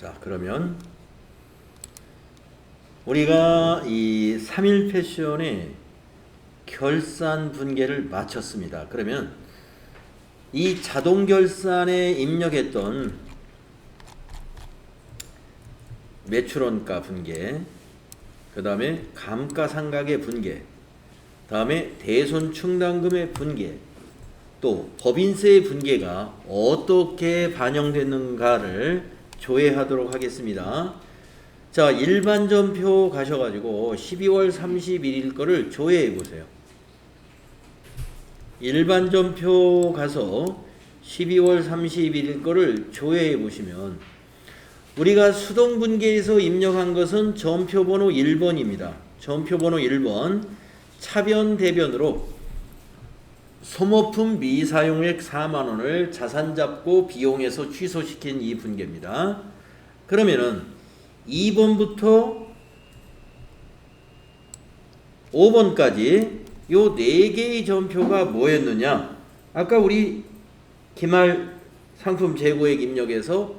자, 그러면 우리가 이 3일 패션의 결산 분계를 마쳤습니다. 그러면 이 자동 결산에 입력했던 매출원가 분계, 그 다음에 감가상각의 분계, 다음에 대손충당금의 분계, 또 법인세의 분계가 어떻게 반영됐는가를 조회하도록 하겠습니다. 자, 일반전표 가셔가지고 12월 31일 거를 조회해 보세요. 일반전표 가서 12월 31일 거를 조회해 보시면 우리가 수동분계에서 입력한 것은 전표번호 1번입니다. 전표번호 1번 차변 대변으로 소모품 미사용액 4만원을 자산잡고 비용에서 취소시킨 이 분계입니다. 그러면은 2번부터 5번까지 요 4개의 전표가 뭐였느냐? 아까 우리 기말 상품 재고액 입력해서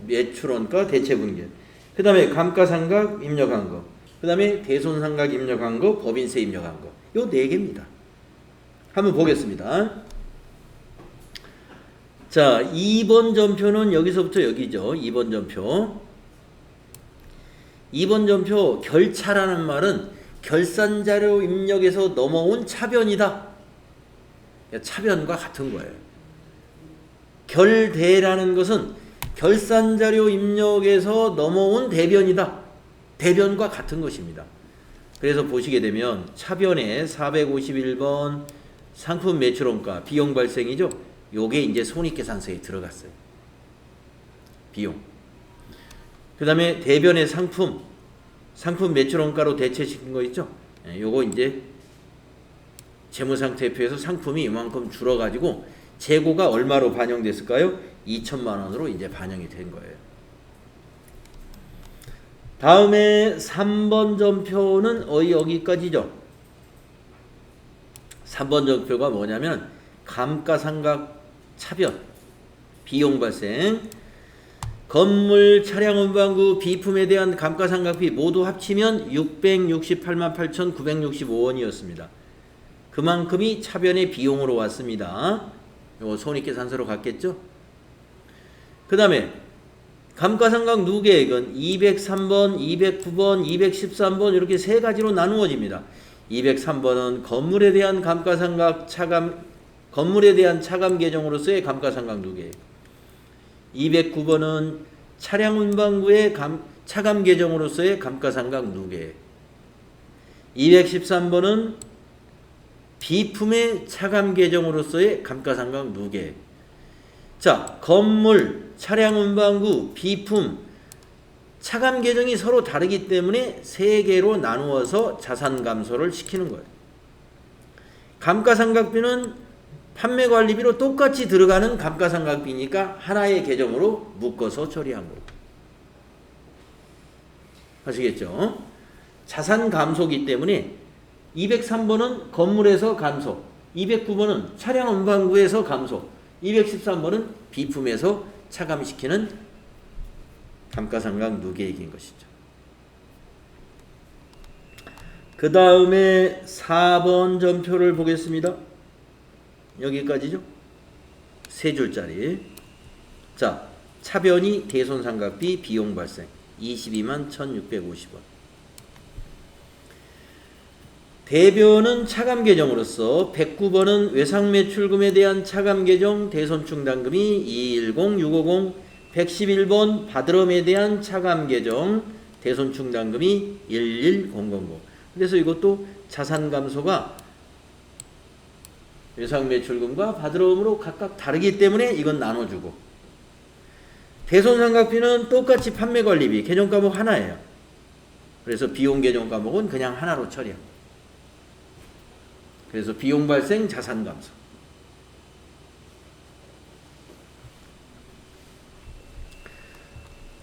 매출원가 대체분계, 그 다음에 감가상각 입력한 거, 그 다음에 대손상각 입력한 거, 법인세 입력한 거, 요 4개입니다. 한번 보겠습니다. 자, 2번 전표는 여기서부터 여기죠. 2번 전표. 2번 전표 결차라는 말은 결산자료 입력에서 넘어온 차변이다. 차변과 같은 거예요. 결대라는 것은 결산자료 입력에서 넘어온 대변이다. 대변과 같은 것입니다. 그래서 보시게 되면 차변에 451번 상품 매출원가 비용 발생이죠. 요게 이제 손익계산서에 들어갔어요. 비용. 그 다음에 대변의 상품 매출원가로 대체시킨 거 있죠. 요거 이제 재무상태표에서 상품이 이만큼 줄어가지고 재고가 얼마로 반영됐을까요? 2천만 원으로 이제 반영이 된 거예요. 다음에 3번 전표는 여기까지죠. 3번 전표가 뭐냐면 감가상각 차변 비용 발생, 건물 차량 운반구 비품에 대한 감가상각비 모두 합치면 668만 8,965원이었습니다. 그만큼이 차변의 비용으로 왔습니다. 요거 손익계산서로 갔겠죠? 그 다음에 감가상각 누계액은 203번, 209번, 213번 이렇게 세 가지로 나누어집니다. 203번은 건물에 대한 감가상각 건물에 대한 차감 계정으로서의 감가상각 누계액. 209번은 차량 운반구의 차감 계정으로서의 감가상각 누계액. 213번은 비품의 차감 계정으로서의 감가상각 누계액. 자, 건물, 차량 운반구, 비품, 차감 계정이 서로 다르기 때문에 세 개로 나누어서 자산 감소를 시키는 거예요. 감가상각비는 판매관리비로 똑같이 들어가는 감가상각비니까 하나의 계정으로 묶어서 처리한 거예요. 아시겠죠? 자산 감소기 때문에 203번은 건물에서 감소, 209번은 차량 운반구에서 감소, 213번은 비품에서 차감시키는 감가상각 누계액인 것이죠. 그 다음에 4번 전표를 보겠습니다. 여기까지죠. 세 줄짜리. 자, 차변이 대손상각비 비용 발생 22만 1,650원. 대변은 차감 계정으로서 109번은 외상매출금에 대한 차감 계정 대손충당금이 210650, 111번 받으럼에 대한 차감 계정 대손충당금이 11000. 그래서 이것도 자산 감소가 외상매출금과 받으럼으로 각각 다르기 때문에 이건 나눠주고, 대손상각비는 똑같이 판매관리비 계정 과목 하나예요. 그래서 비용 계정 과목은 그냥 하나로 처리합니다. 그래서 비용 발생 자산 감소.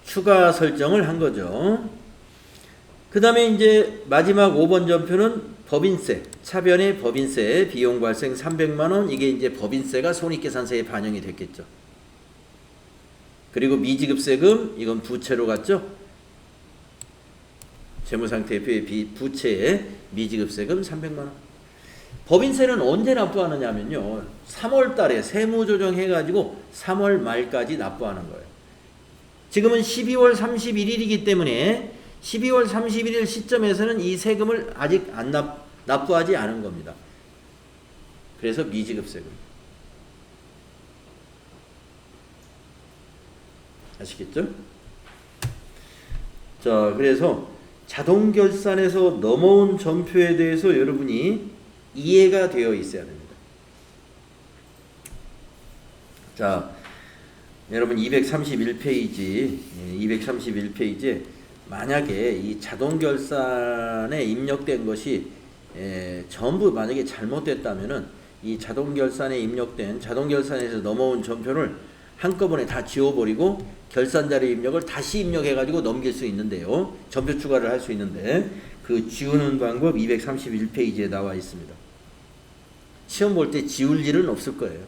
추가 설정을 한 거죠. 그 다음에 이제 마지막 5번 전표는 법인세, 차변의 법인세 비용 발생 300만원. 이게 이제 법인세가 손익계산서에 반영이 됐겠죠. 그리고 미지급세금 이건 부채로 갔죠. 재무상태표의 부채에 미지급세금 300만 원. 법인세는 언제 납부하느냐면요. 3월 달에 세무조정 해가지고 3월 말까지 납부하는 거예요. 지금은 12월 31일이기 때문에 12월 31일 시점에서는 이 세금을 아직 안 납부하지 않은 겁니다. 그래서 미지급세금. 아시겠죠? 자, 그래서 자동결산에서 넘어온 전표에 대해서 여러분이 이해가 되어 있어야 됩니다. 자, 여러분 231페이지에 만약에 이 자동결산에 입력된 것이 전부 만약에 잘못됐다면은 이 자동결산에 입력된 자동결산에서 넘어온 전표를 한꺼번에 다 지워버리고 결산자료 입력을 다시 입력해가지고 넘길 수 있는데요. 전표 추가를 할 수 있는데 그 지우는 방법 231페이지에 나와 있습니다. 시험 볼 때 지울 일은 없을 거예요.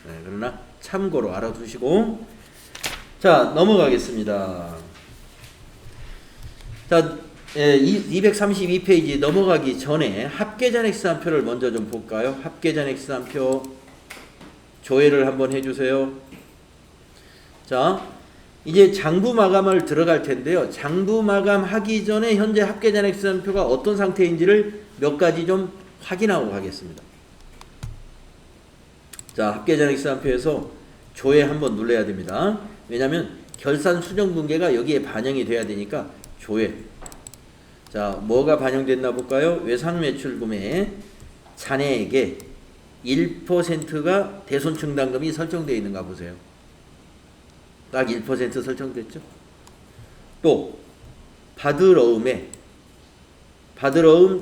네, 그러나 참고로 알아두시고 자 넘어가겠습니다. 자 232페이지 넘어가기 전에 합계잔액수산표를 먼저 좀 볼까요? 합계잔액수산표 조회를 한번 해주세요. 자 이제 장부 마감을 들어갈 텐데요. 장부 마감하기 전에 현재 합계잔액수산표가 어떤 상태인지를 몇 가지 좀 확인하고 가겠습니다. 자 합계잔액수산표에서 조회 한번 눌러야 됩니다. 왜냐하면 결산 수정분계가 여기에 반영이 돼야 되니까 조회. 자 뭐가 반영됐나 볼까요? 외상매출금의 잔액에 1%가 대손충당금이 설정되어 있는가 보세요. 딱 1% 설정됐죠. 또 받으러움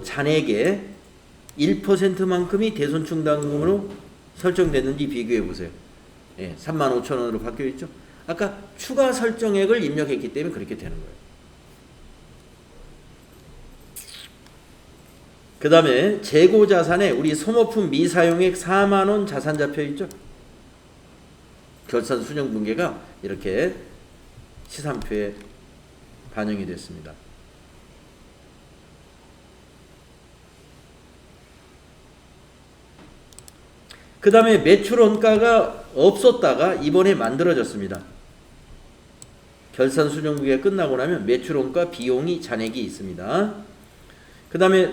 잔액의 1%만큼이 대손충당금으로 설정됐는지 비교해 보세요. 예, 35,000원으로 바뀌어 있죠. 아까 추가 설정액을 입력했기 때문에 그렇게 되는 거예요. 그 다음에 재고자산에 우리 소모품 미사용액 4만원 자산 잡혀 있죠. 결산 수정분계가 이렇게 시산표에 반영이 됐습니다. 그 다음에 매출원가가 없었다가 이번에 만들어졌습니다. 결산 수정분계가 끝나고 나면 매출원가 비용이 잔액이 있습니다. 그 다음에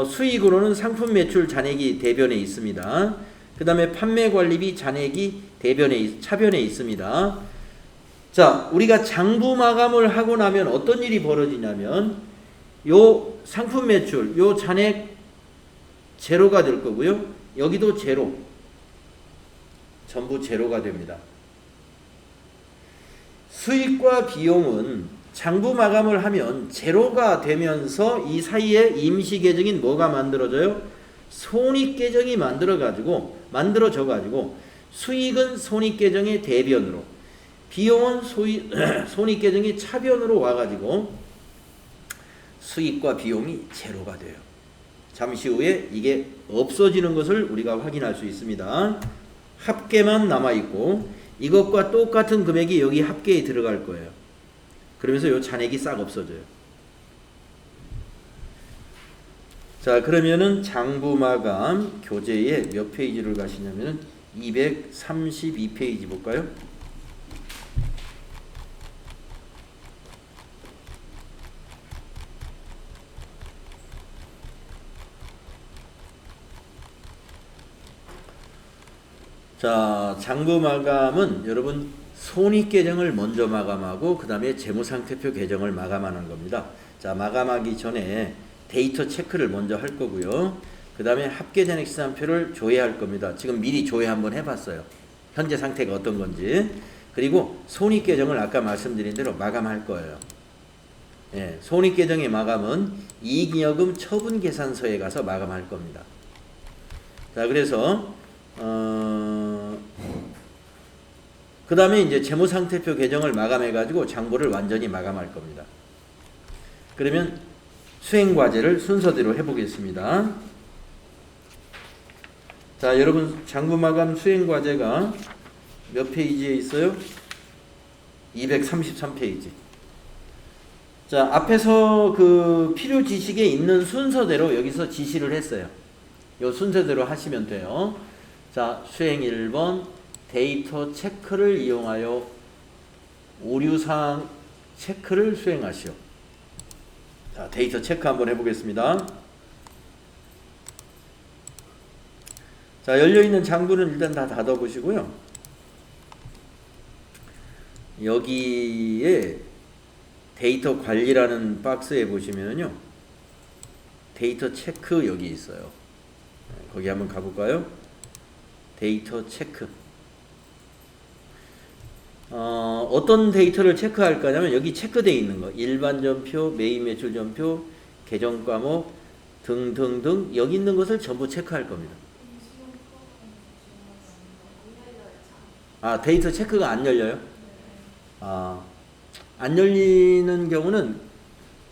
수익으로는 상품 매출 잔액이 대변에 있습니다. 그 다음에 판매관리비 잔액이 차변에 있습니다. 자, 우리가 장부 마감을 하고 나면 어떤 일이 벌어지냐면 요 상품 매출, 요 잔액 제로가 될 거고요. 여기도 제로. 전부 제로가 됩니다. 수익과 비용은 장부 마감을 하면 제로가 되면서 이 사이에 임시 계정인 뭐가 만들어져요? 손익 계정이 만들어져 가지고 수익은 손익 계정의 대변으로, 비용은 손익 계정의 차변으로 와 가지고 수익과 비용이 제로가 돼요. 잠시 후에 이게 없어지는 것을 우리가 확인할 수 있습니다. 합계만 남아 있고 이것과 똑같은 금액이 여기 합계에 들어갈 거예요. 그러면서 요 잔액이 싹 없어져요. 자, 그러면은 장부 마감 교재에 몇 페이지를 가시냐면은 232페이지 볼까요? 자, 장부 마감은 여러분 손익 계정을 먼저 마감하고 그 다음에 재무상태표 계정을 마감하는 겁니다. 자, 마감하기 전에 데이터 체크를 먼저 할 거고요. 그 다음에 합계잔액수산표를 조회할 겁니다. 지금 미리 조회 한번 해봤어요. 현재 상태가 어떤 건지. 그리고 손익 계정을 아까 말씀드린 대로 마감할 거예요. 예, 손익 계정의 마감은 이익여금 처분 계산서에 가서 마감할 겁니다. 자, 그래서 그 다음에 이제 재무상태표 계정을 마감해 가지고 장부를 완전히 마감할 겁니다. 그러면 수행과제를 순서대로 해보겠습니다. 자, 여러분 장부 마감 수행과제가 몇 페이지에 있어요? 233페이지. 자, 앞에서 그 필요 지식에 있는 순서대로 여기서 지시를 했어요. 이 순서대로 하시면 돼요. 자, 수행 1번 데이터 체크를 이용하여 오류사항 체크를 수행하시오. 자, 데이터 체크 한번 해보겠습니다. 자, 열려있는 장부는 일단 다 닫아보시고요. 여기에 데이터 관리라는 박스에 보시면요, 데이터 체크 여기 있어요. 거기 한번 가볼까요? 데이터 체크. 어떤 데이터를 체크할 거냐면 여기 체크되어 있는 거, 일반 전표, 메인 매출 전표, 계정 과목 등등등 여기 있는 것을 전부 체크할 겁니다. 아, 데이터 체크가 안 열려요? 안 열리는 경우는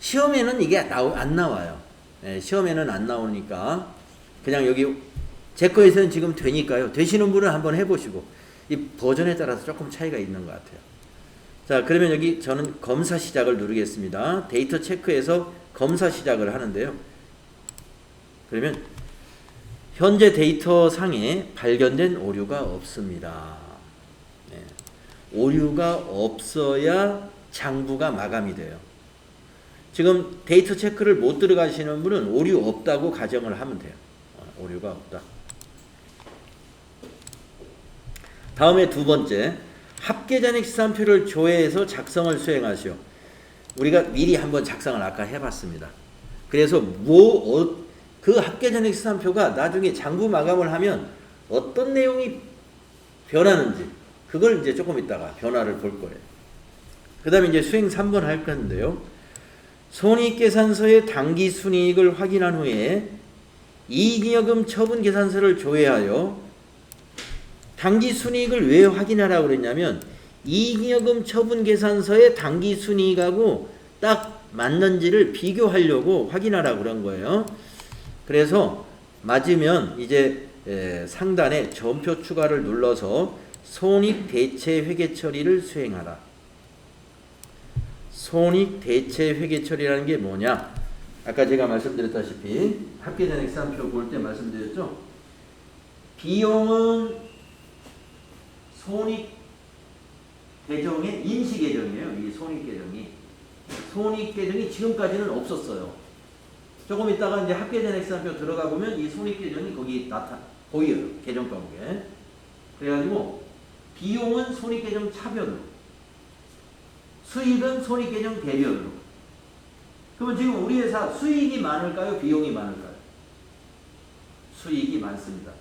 시험에는 이게 안 나와요. 네, 시험에는 안 나오니까 그냥 여기 제 거에서는 지금 되니까요. 되시는 분은 한번 해보시고, 이 버전에 따라서 조금 차이가 있는 것 같아요. 자, 그러면 여기 저는 검사 시작을 누르겠습니다. 데이터 체크에서 검사 시작을 하는데요. 그러면 현재 데이터 상에 발견된 오류가 없습니다. 네. 오류가 없어야 장부가 마감이 돼요. 지금 데이터 체크를 못 들어가시는 분은 오류 없다고 가정을 하면 돼요. 오류가 없다. 다음에 두 번째, 합계잔액 시산표를 조회해서 작성을 수행하시오. 우리가 미리 한번 작성을 아까 해봤습니다. 그래서 그 합계잔액 시산표가 나중에 장부 마감을 하면 어떤 내용이 변하는지 그걸 이제 조금 있다가 변화를 볼 거예요. 그 다음에 이제 수행 3번 할 건데요. 손익계산서의 당기순이익을 확인한 후에 이익여금 처분계산서를 조회하여, 당기순이익을 왜 확인하라고 그랬냐면 이익여금 처분계산서의 당기순이익하고 딱 맞는지를 비교하려고 확인하라고 그런 거예요. 그래서 맞으면 이제 상단에 전표 추가를 눌러서 손익대체 회계처리를 수행하라. 손익대체 회계처리라는 게 뭐냐? 아까 제가 말씀드렸다시피 합계잔액 시산표 볼 때 말씀드렸죠. 비용은 손익계정의 임시계정이에요. 이 손익계정이. 손익계정이 지금까지는 없었어요. 조금 있다가 이제 합계잔액 시산표 들어가 보면 이 손익계정이 거기 보여요. 계정 과목에. 그래가지고 비용은 손익계정 차별로, 수익은 손익계정 대별로. 그러면 지금 우리 회사 수익이 많을까요? 비용이 많을까요? 수익이 많습니다.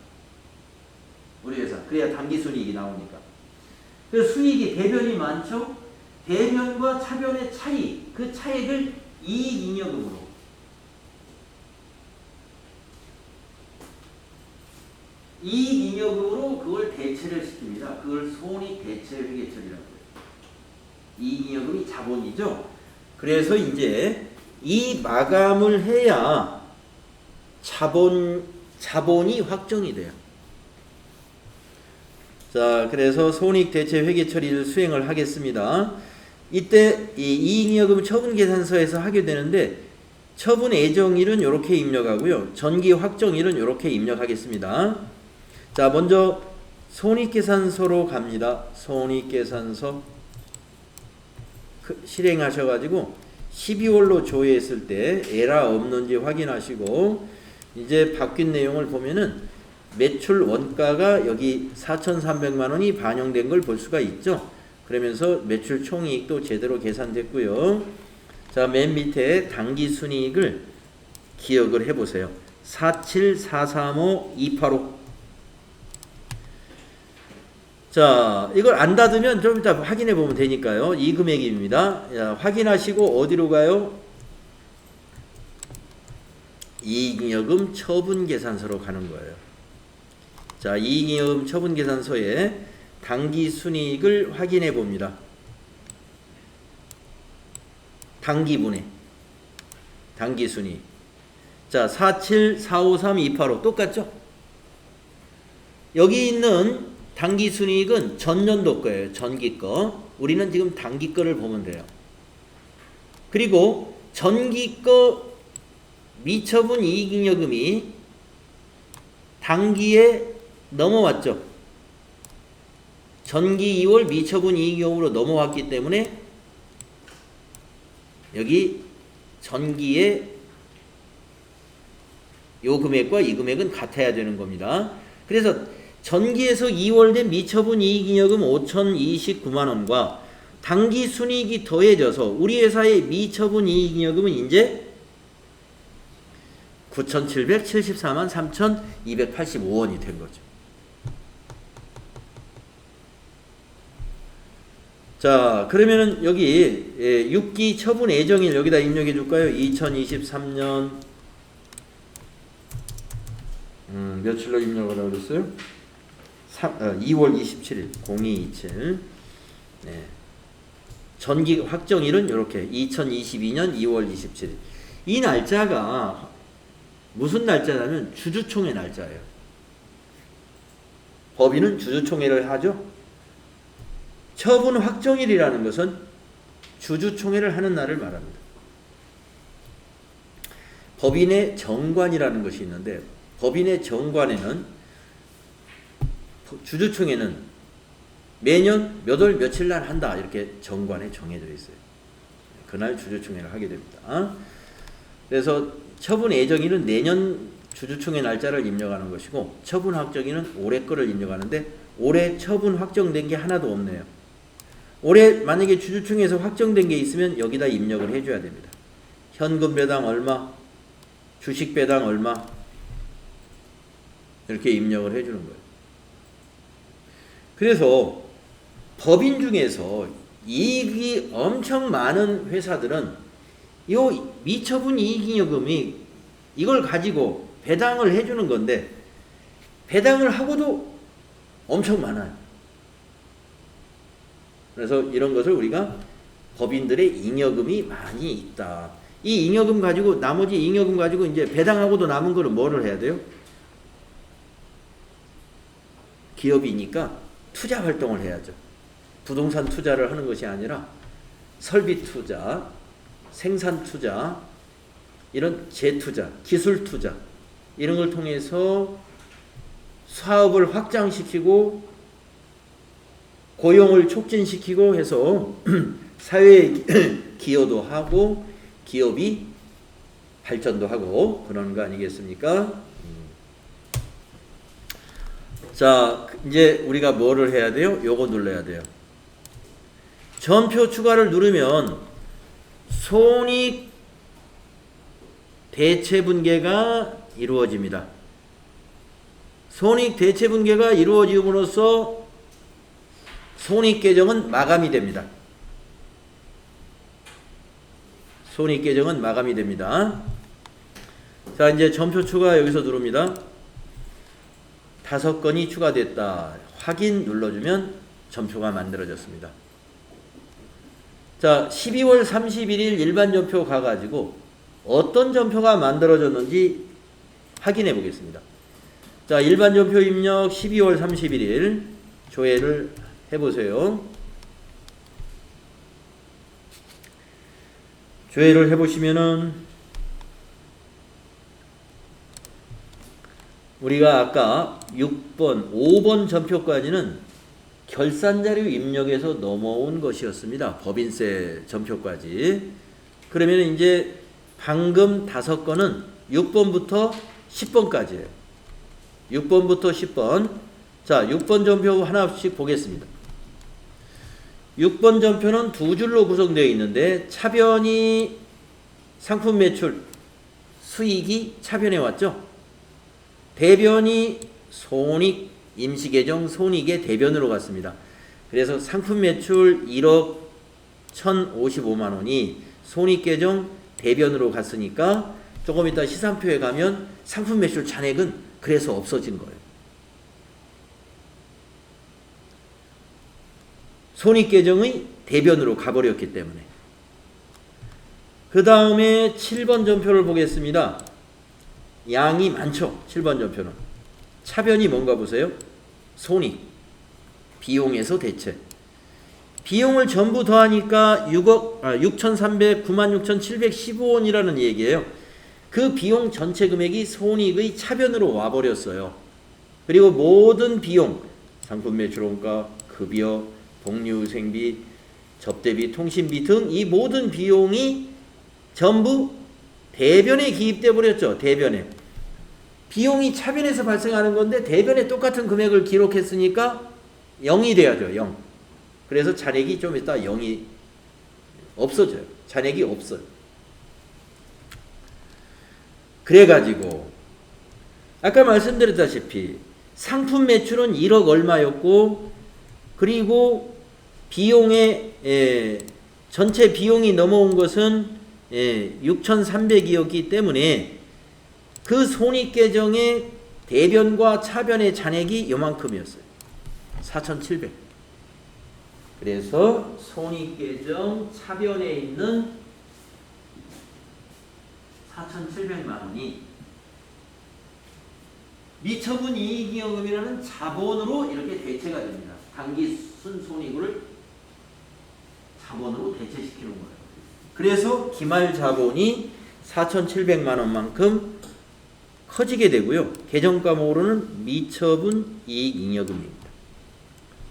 우리 회사. 그래야 당기순이익이 나오니까. 그래서 수익이 대변이 많죠? 대변과 차변의 차이, 그 차익을 이익잉여금으로. 이익잉여금으로 그걸 대체를 시킵니다. 그걸 손익대체회계처리라고 해요. 이익잉여금이 자본이죠. 그래서 이제 이 마감을 해야 자본이 확정이 돼요. 자, 그래서 손익대체회계처리를 수행을 하겠습니다. 이때 이 이익여금 처분계산서에서 하게 되는데, 처분 예정일은 이렇게 입력하고요. 전기 확정일은 이렇게 입력하겠습니다. 자, 먼저 손익계산서로 갑니다. 손익계산서 실행하셔가지고 12월로 조회했을 때 에러 없는지 확인하시고, 이제 바뀐 내용을 보면은 매출 원가가 여기 4,300만 원이 반영된 걸 볼 수가 있죠. 그러면서 매출 총이익도 제대로 계산됐고요. 자, 맨 밑에 당기순이익을 기억을 해보세요. 47435,285. 자, 이걸 안 닫으면 좀 이따 확인해 보면 되니까요. 이 금액입니다. 자, 확인하시고 어디로 가요? 이익여금 처분계산서로 가는 거예요. 자, 이익여금 처분계산서에 당기순이익을 확인해 봅니다. 당기분해, 당기순이익. 자, 47453,285 똑같죠? 여기 있는 당기순이익은 전년도 거예요. 전기 거. 우리는 지금 단기 거를 보면 돼요. 그리고 전기 거 미처분 이익잉여금이 단기에 넘어왔죠. 전기 2월 미처분 이익잉여금으로 넘어왔기 때문에 여기 전기에 요 금액과 이 금액은 같아야 되는 겁니다. 그래서 전기에서 2월 된 미처분 이익잉여금 5,029만원과 단기 순이익이 더해져서 우리 회사의 미처분 이익잉여금은 이제 9,774만 3,285원이 된 거죠. 자, 그러면은 여기 6기 처분 예정일 여기다 입력해 줄까요? 2023년 며칠로 입력을 하라고 그랬어요? 2월 27일 0227. 네. 전기 확정일은 이렇게 2022년 2월 27일. 이 날짜가 무슨 날짜냐면 주주총회 날짜예요. 법인은 주주총회를 하죠. 처분 확정일이라는 것은 주주총회를 하는 날을 말합니다. 법인의 정관이라는 것이 있는데 법인의 정관에는 주주총회는 매년 몇 월 며칠 날 한다 이렇게 정관에 정해져 있어요. 그날 주주총회를 하게 됩니다. 그래서 처분 예정일은 내년 주주총회 날짜를 입력하는 것이고 처분 확정일은 올해 거를 입력하는데 올해 처분 확정된 게 하나도 없네요. 올해 만약에 주주총회에서 확정된 게 있으면 여기다 입력을 해줘야 됩니다. 현금 배당 얼마, 주식 배당 얼마 이렇게 입력을 해주는 거예요. 그래서 법인 중에서 이익이 엄청 많은 회사들은 이 미처분 이익잉여금이 이걸 가지고 배당을 해주는 건데 배당을 하고도 엄청 많아요. 그래서 이런 것을 우리가 법인들의 잉여금이 많이 있다. 이 잉여금 가지고 나머지 잉여금 가지고 이제 배당하고도 남은 거는 뭐를 해야 돼요? 기업이니까 투자 활동을 해야죠. 부동산 투자를 하는 것이 아니라 설비 투자, 생산 투자, 이런 재투자, 기술 투자 이런 걸 통해서 사업을 확장시키고 고용을 촉진시키고 해서 사회에 기여도 하고 기업이 발전도 하고 그러는 거 아니겠습니까? 자, 이제 우리가 뭐를 해야 돼요? 요거 눌러야 돼요. 전표 추가를 누르면 손익 대체분계가 이루어집니다. 손익 대체분계가 이루어짐으로써 손익계정은 마감이 됩니다. 손익계정은 마감이 됩니다. 자, 이제 전표 추가 여기서 누릅니다. 5건이 추가됐다. 확인 눌러주면 전표가 만들어졌습니다. 자, 12월 31일 일반 전표 가가지고 어떤 전표가 만들어졌는지 확인해 보겠습니다. 자, 일반 전표 입력 12월 31일 조회를 해보세요. 조회를 해보시면은 우리가 아까 6번, 5번 전표까지는 결산자료 입력에서 넘어온 것이었습니다. 법인세 전표까지. 그러면 이제 방금 5건은 6번부터 10번까지예요. 6번부터 10번. 자, 6번 전표 하나씩 보겠습니다. 6번 전표는 두 줄로 구성되어 있는데 차변이 상품 매출 수익이 차변에 왔죠. 대변이 손익 임시계정 손익의 대변으로 갔습니다. 그래서 상품 매출 1억 1,055만 원이 손익계정 대변으로 갔으니까 조금 이따 시산표에 가면 상품 매출 잔액은 그래서 없어진 거예요. 손익계정의 대변으로 가버렸기 때문에. 그 다음에 7번 전표를 보겠습니다. 양이 많죠. 7번 전표는. 차변이 뭔가 보세요. 손익. 비용에서 대체. 비용을 전부 더하니까 96,715원이라는 얘기예요. 그 비용 전체 금액이 손익의 차변으로 와버렸어요. 그리고 모든 비용, 상품 매출원가, 급여, 복리후생비, 접대비, 통신비 등 이 모든 비용이 전부 대변에 기입돼 버렸죠. 대변에. 비용이 차변에서 발생하는 건데 대변에 똑같은 금액을 기록했으니까 0이 돼야죠. 0. 그래서 잔액이 좀 이따 0이 없어져요. 잔액이 없어요. 그래가지고 아까 말씀드렸다시피 상품 매출은 1억 얼마였고, 그리고 비용의 전체 비용이 넘어온 것은 6,300이었기 때문에 그 손익계정의 대변과 차변의 잔액이 요만큼이었어요. 4,700. 그래서 손익계정 차변에 있는 4,700만 원이 미처분 이익잉여금이라는 자본으로 이렇게 대체가 됩니다. 당기 순손익을 자본으로 대체시키는 거예요. 그래서 기말 자본이 4,700만 원만큼 커지게 되고요. 계정과목으로는 미처분 이익잉여금입니다.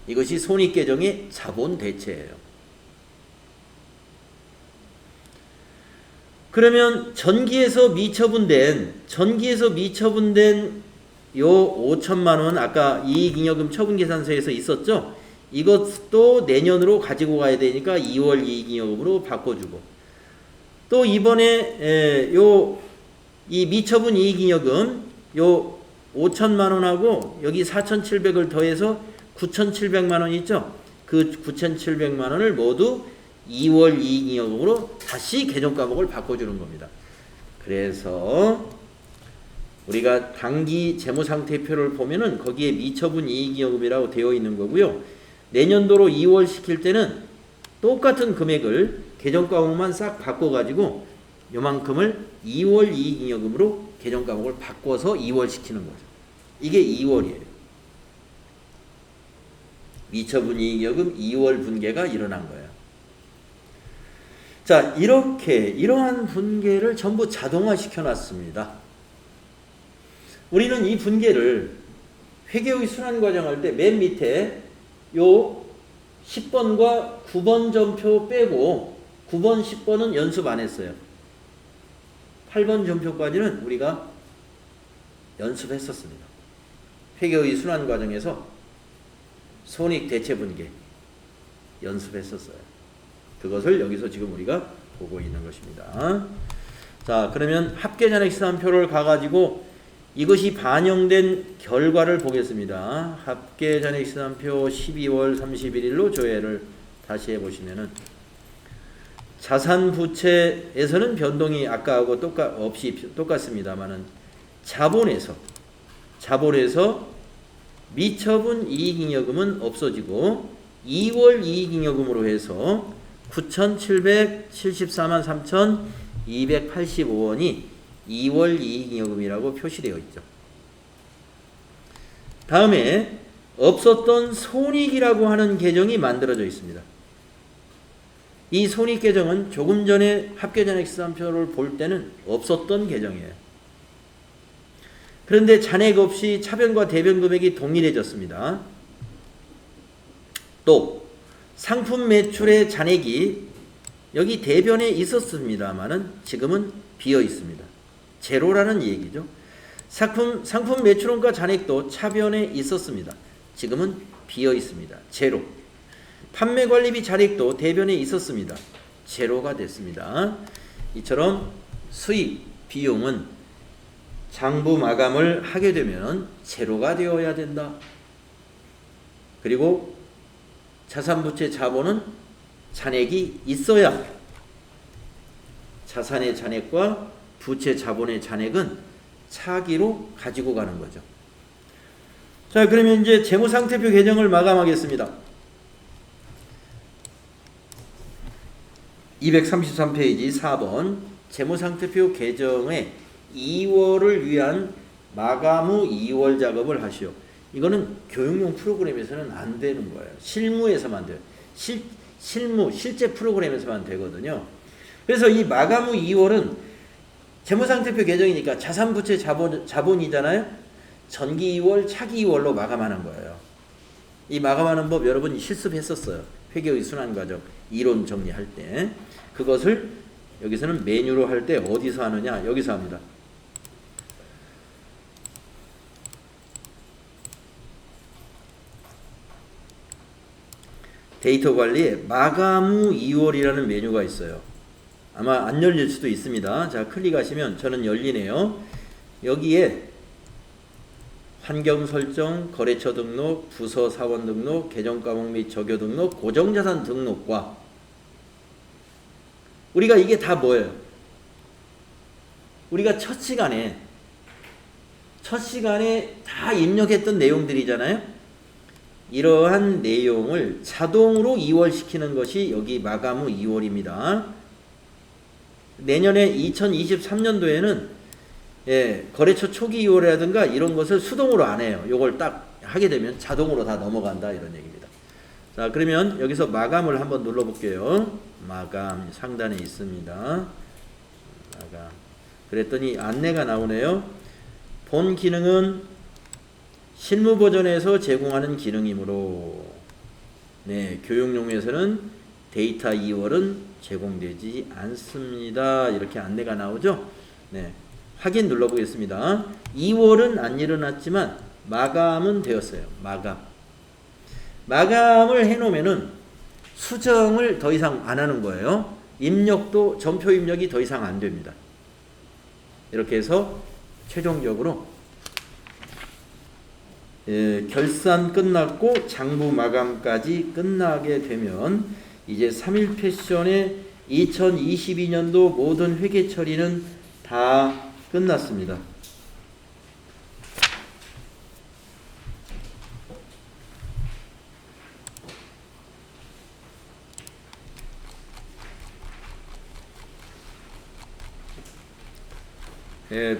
이것이 손익계정의 자본 대체예요. 그러면 전기에서 미처분된 요 5천만 원 아까 이익잉여금 처분계산서에서 있었죠. 이것도 내년으로 가지고 가야 되니까 2월 이익잉여금으로 바꿔주고, 또 이번에 이 미처분 이익잉여금 요 5천만 원하고 여기 4,700을 더해서 9,700만 원 있죠. 그 9,700만 원을 모두 2월 이익잉여금으로 다시 계정과목을 바꿔주는 겁니다. 그래서 우리가 당기 재무상태표를 보면은 거기에 미처분 이익잉여금이라고 되어 있는 거고요. 내년도로 2월 시킬 때는 똑같은 금액을 계정과목만 싹 바꿔가지고 요만큼을 2월 이익잉여금으로 계정과목을 바꿔서 2월 시키는 거죠. 이게 2월이에요. 미처분 이익잉여금 2월 분계가 일어난 거예요. 자, 이러한 분계를 전부 자동화 시켜놨습니다. 우리는 이 분계를 회계의 순환 과정할 때 맨 밑에 요 10번과 9번 점표 빼고 9번, 10번은 연습 안 했어요. 8번 점표까지는 우리가 연습했었습니다. 회계의 순환 과정에서 손익 대체 분계 연습했었어요. 그것을 여기서 지금 우리가 보고 있는 것입니다. 자, 그러면 합계잔액시산표를 가가지고 이것이 반영된 결과를 보겠습니다. 합계잔액시산표 12월 31일로 조회를 다시 해보시면은 자산부채에서는 변동이 아까하고 똑같습니다만은 자본에서 미처분 이익잉여금은 없어지고 2월 이익잉여금으로 해서 9,774만 3,285원이 2월 이익잉여금이라고 표시되어 있죠. 다음에 없었던 손익이라고 하는 계정이 만들어져 있습니다. 이 손익 계정은 조금 전에 합계잔액시산표를 볼 때는 없었던 계정이에요. 그런데 잔액 없이 차변과 대변 금액이 동일해졌습니다. 또 상품 매출의 잔액이 여기 대변에 있었습니다만은 지금은 비어 있습니다. 제로라는 얘기죠. 상품 매출원가 잔액도 차변에 있었습니다. 지금은 비어 있습니다. 제로. 판매관리비 잔액도 대변에 있었습니다. 제로가 됐습니다. 이처럼 수입, 비용은 장부 마감을 하게 되면 제로가 되어야 된다. 그리고 자산부채 자본은 잔액이 있어야 자산의 잔액과 부채 자본의 잔액은 차기로 가지고 가는 거죠. 자, 그러면 이제 재무상태표 개정을 마감하겠습니다. 233페이지 4번 재무상태표 개정의 2월을 위한 마감 후 2월 작업을 하시오. 이거는 교육용 프로그램에서는 안 되는 거예요. 실무에서만 돼요. 실제 프로그램에서만 되거든요. 그래서 이 마감 후 2월은 재무상태표 개정이니까 자산부채 자본이잖아요. 전기 2월, 차기 2월로 마감하는 거예요. 이 마감하는 법 여러분 실습했었어요. 회계의 순환과정 이론 정리할 때. 그것을 여기서는 메뉴로 할 때 어디서 하느냐? 여기서 합니다. 데이터 관리에 마감 후 2월이라는 메뉴가 있어요. 아마 안 열릴 수도 있습니다. 자, 클릭하시면 저는 열리네요. 여기에 환경 설정, 거래처 등록, 부서 사원 등록, 계정 과목 및 적요 등록, 고정자산 등록과 우리가 이게 다 뭐예요? 우리가 첫 시간에 다 입력했던 내용들이잖아요. 이러한 내용을 자동으로 2월 시키는 것이 여기 마감 후 2월입니다. 내년에 2023년도에는 거래처 초기 2월이라든가 이런 것을 수동으로 안 해요. 요걸 딱 하게 되면 자동으로 다 넘어간다 이런 얘기입니다. 자, 그러면 여기서 마감을 한번 눌러 볼게요. 마감 상단에 있습니다. 마감. 그랬더니 안내가 나오네요. 본 기능은 실무 버전에서 제공하는 기능이므로 교육용에서는 데이터 2월은 제공되지 않습니다. 이렇게 안내가 나오죠. 확인 눌러보겠습니다. 2월은 안 일어났지만 마감은 되었어요. 마감을 해놓으면은 수정을 더 이상 안 하는 거예요. 입력도 전표 입력이 더 이상 안 됩니다. 이렇게 해서 최종적으로 결산 끝났고 장부 마감까지 끝나게 되면 이제 3일 패션의 2022년도 모든 회계 처리는 다 끝났습니다.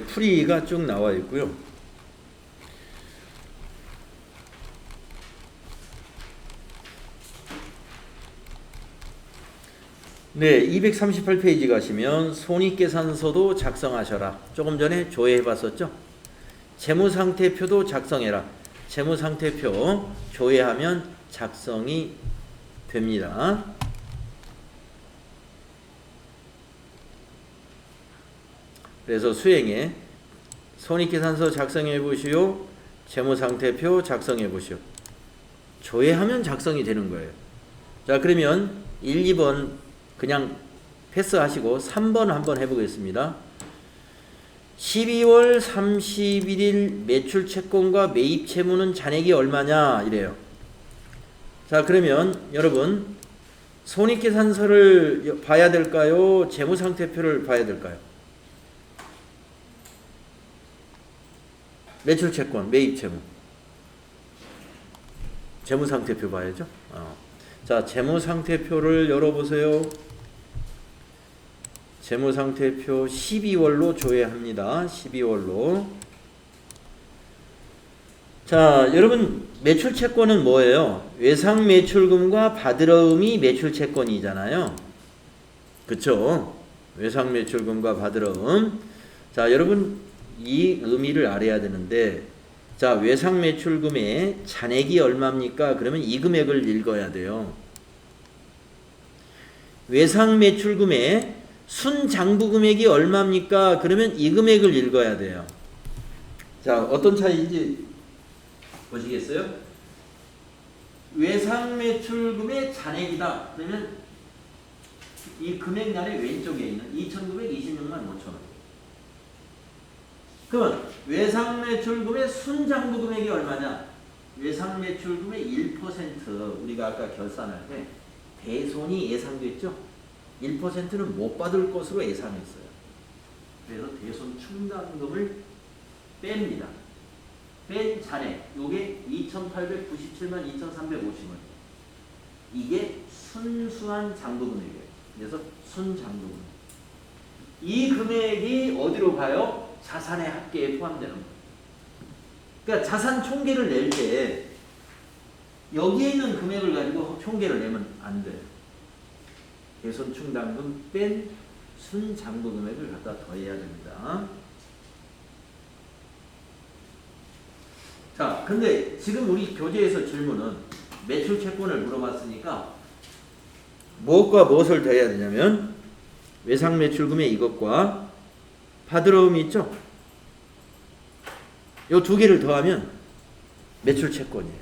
풀이가 쭉 나와 있고요. 네, 238페이지 가시면 손익계산서도 작성하셔라. 조금 전에 조회해 봤었죠? 재무상태표도 작성해라. 재무상태표 조회하면 작성이 됩니다. 그래서 수행에 손익계산서 작성해 보시오. 재무상태표 작성해 보시오. 조회하면 작성이 되는 거예요. 자, 그러면 1, 2번 그냥 패스하시고 3번 한번 해보겠습니다. 12월 31일 매출 채권과 매입 채무는 잔액이 얼마냐 이래요. 자, 그러면 여러분 손익계산서를 봐야 될까요? 재무상태표를 봐야 될까요? 매출 채권, 매입 채무. 재무상태표 봐야죠. 자, 재무상태표를 열어보세요. 재무상태표 12월로 조회합니다. 12월로. 자, 여러분 매출채권은 뭐예요? 외상매출금과 받으러음이 매출채권이잖아요. 그쵸? 외상매출금과 받으러음. 자, 여러분 이 의미를 알아야 되는데, 자, 외상매출금의 잔액이 얼마입니까? 그러면 이 금액을 읽어야 돼요. 외상매출금의 순장부금액이 얼마입니까? 그러면 이 금액을 읽어야 돼요. 자, 어떤 차이인지 보시겠어요? 외상매출금의 잔액이다. 그러면 이 금액란의 왼쪽에 있는 2,926만 5천원. 그러면 외상매출금의 순장부금액이 얼마냐? 외상매출금의 1% 우리가 아까 결산할 때 대손이 예상됐죠? 1%는 못 받을 것으로 예상했어요. 그래서 대손 충당금을 뺍니다. 뺀 잔액, 요게 2,897만 2,350원. 이게 순수한 장부금액이에요. 그래서 순장부금액. 이 금액이 어디로 가요? 자산의 합계에 포함되는 거예요. 그러니까 자산 총계를 낼 때 여기에 있는 금액을 가지고 총계를 내면 안 돼요. 대손충당금 뺀 순장부 금액을 갖다 더해야 됩니다. 자, 근데 지금 우리 교재에서 질문은 매출 채권을 물어봤으니까 무엇과 무엇을 더해야 되냐면 외상 매출금의 이것과 받으러움이 있죠? 이 두 개를 더하면 매출 채권이에요.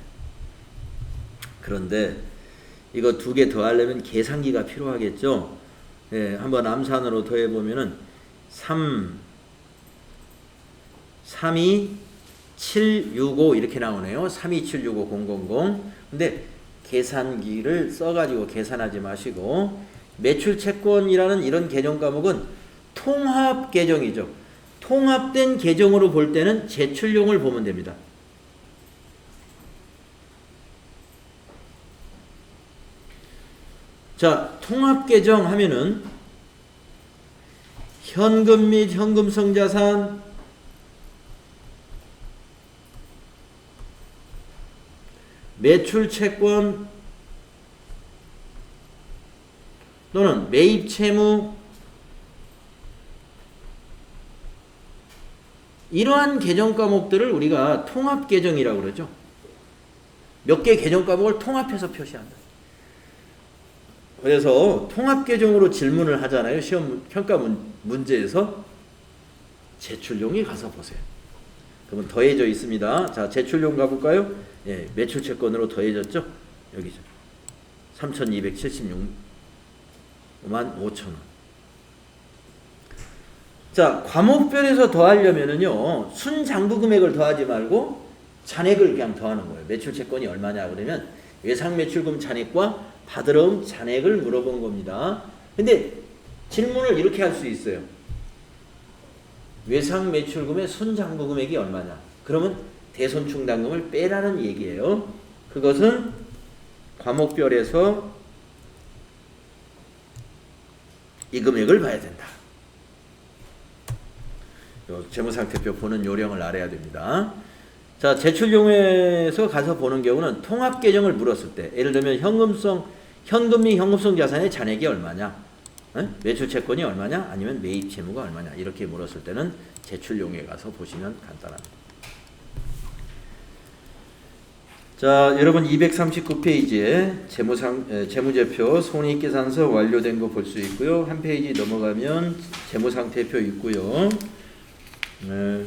그런데 이거 두 개 더하려면 계산기가 필요하겠죠? 예, 한번 암산으로 더해보면은 32765 이렇게 나오네요. 32765,000. 근데 계산기를 써가지고 계산하지 마시고 매출 채권이라는 이런 계정 과목은 통합 계정이죠. 통합된 계정으로 볼 때는 제출용을 보면 됩니다. 자, 통합 계정 하면은 현금 및 현금성 자산, 매출 채권 또는 매입 채무, 이러한 계정 과목들을 우리가 통합 계정이라고 그러죠. 몇 개 계정 과목을 통합해서 표시한다. 그래서 통합 계정으로 질문을 하잖아요. 시험 평가 문제에서 제출용이 가서 보세요. 그러면 더해져 있습니다. 자, 제출용 가볼까요? 예, 매출 채권으로 더해졌죠. 여기죠. 3,276만 5천원. 자, 과목별에서 더하려면은요, 순장부 금액을 더하지 말고 잔액을 그냥 더하는 거예요. 매출 채권이 얼마냐 그러면 외상 매출금 잔액과 받으러움 잔액을 물어본 겁니다. 근데 질문을 이렇게 할 수 있어요. 외상 매출금의 순장부 금액이 얼마냐? 그러면 대손충당금을 빼라는 얘기예요. 그것은 과목별에서 이 금액을 봐야 된다. 재무상태표 보는 요령을 알아야 됩니다. 자, 제출용에서 가서 보는 경우는 통합 계정을 물었을 때, 예를 들면 현금 및 현금성 자산의 잔액이 얼마냐, 매출 채권이 얼마냐, 아니면 매입 채무가 얼마냐, 이렇게 물었을 때는 제출용에 가서 보시면 간단합니다. 자, 여러분 239페이지에 재무제표 손익계산서 완료된 거 볼 수 있고요. 한 페이지 넘어가면 재무상태표 있고요. 네.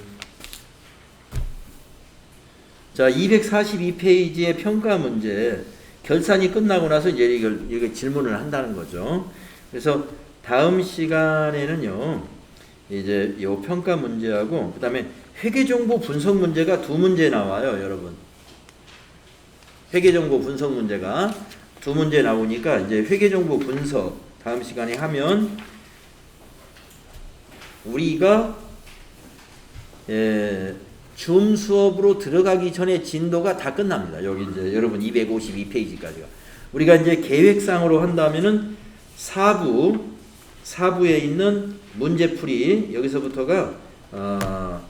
자, 242페이지의 평가 문제, 결산이 끝나고 나서 이제 이걸 질문을 한다는 거죠. 그래서 다음 시간에는요, 이제 이 평가 문제하고, 그 다음에 회계정보 분석 문제가 두 문제 나와요, 여러분. 회계정보 분석 문제가 두 문제 나오니까, 이제 회계정보 분석 다음 시간에 하면, 우리가, 줌 수업으로 들어가기 전에 진도가 다 끝납니다. 여기 이제 여러분 252페이지까지가. 우리가 이제 계획상으로 한다면은 4부에 있는 문제풀이, 여기서부터가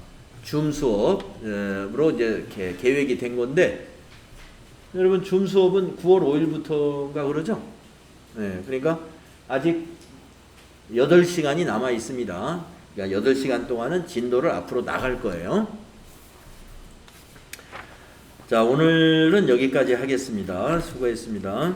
줌 수업으로 이제 이렇게 계획이 된 건데, 여러분 줌 수업은 9월 5일부터인가 그러죠? 네, 그러니까 아직 8시간이 남아 있습니다. 그러니까 8시간 동안은 진도를 앞으로 나갈 거예요. 자, 오늘은 여기까지 하겠습니다. 수고했습니다.